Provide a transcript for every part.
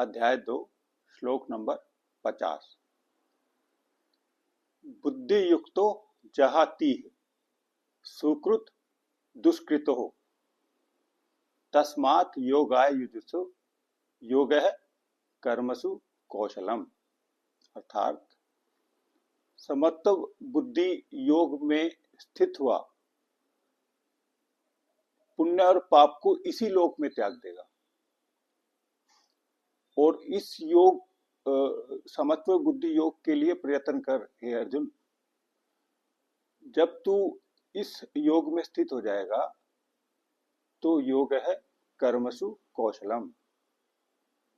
अध्याय 2 श्लोक नंबर 50। बुद्धि युक्तो जहाति सुकृत दुष्कृतो तस्मात् योगाय युजुत्सु योगः कर्मसु कौशलम। अर्थात समत्व बुद्धि योग में स्थित हुआ पुण्य और पाप को इसी लोक में त्याग देगा। और इस योग समत्व बुद्धि योग के लिए प्रयत्न कर हे अर्जुन। जब तू इस योग में स्थित हो जाएगा तो योग है कर्मसु कौशलम।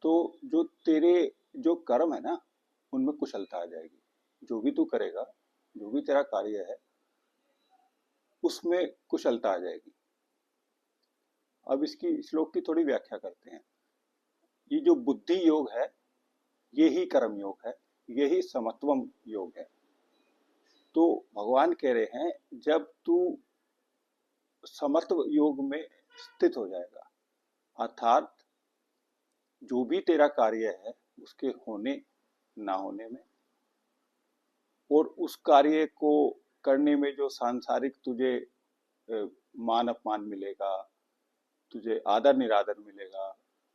तो जो तेरे जो कर्म है ना उनमें कुशलता आ जाएगी। जो भी तू करेगा, जो भी तेरा कार्य है उसमें कुशलता आ जाएगी। अब इसकी श्लोक की थोड़ी व्याख्या करते हैं। ये जो बुद्धि योग है ये ही कर्म योग है, यही समत्वम योग है। तो भगवान कह रहे हैं जब तू समत्व योग में स्थित हो जाएगा, अर्थात जो भी तेरा कार्य है उसके होने ना होने में और उस कार्य को करने में जो सांसारिक तुझे मान अपमान मिलेगा, तुझे आदर निरादर मिलेगा,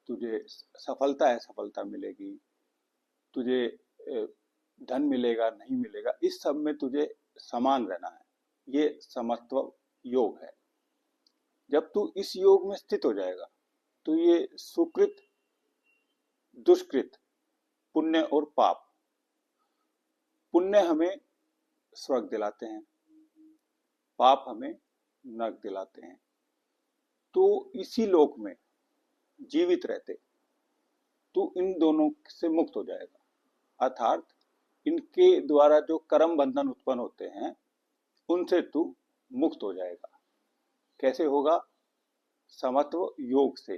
तुझे सफलता है सफलता मिलेगी, तुझे धन मिलेगा नहीं मिलेगा, इस सब में तुझे समान रहना है। ये समत्व योग है। जब तू इस योग में स्थित हो जाएगा तो ये सुकृत दुष्कृत, पुण्य और पाप, पुण्य हमें स्वर्ग दिलाते हैं, पाप हमें नरक दिलाते हैं। तो इसी लोक में जीवित रहते तू इन दोनों से मुक्त हो जाएगा। अर्थात इनके द्वारा जो कर्म बंधन उत्पन्न होते हैं उनसे तू मुक्त हो जाएगा। कैसे होगा? समत्व योग से।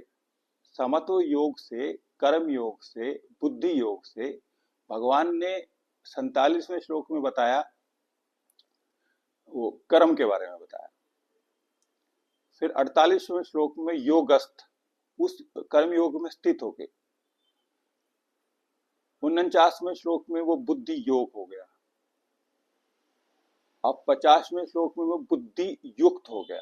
समत्व योग से, कर्म योग से, बुद्धि योग से। भगवान ने 47वें श्लोक में बताया, वो कर्म के बारे में बताया। फिर 48वें श्लोक में योगस्थ, उस कर्म योग में स्थित होके। 49वें श्लोक में वो बुद्धि योग हो गया। अब 50वें श्लोक में वो बुद्धि युक्त हो गया।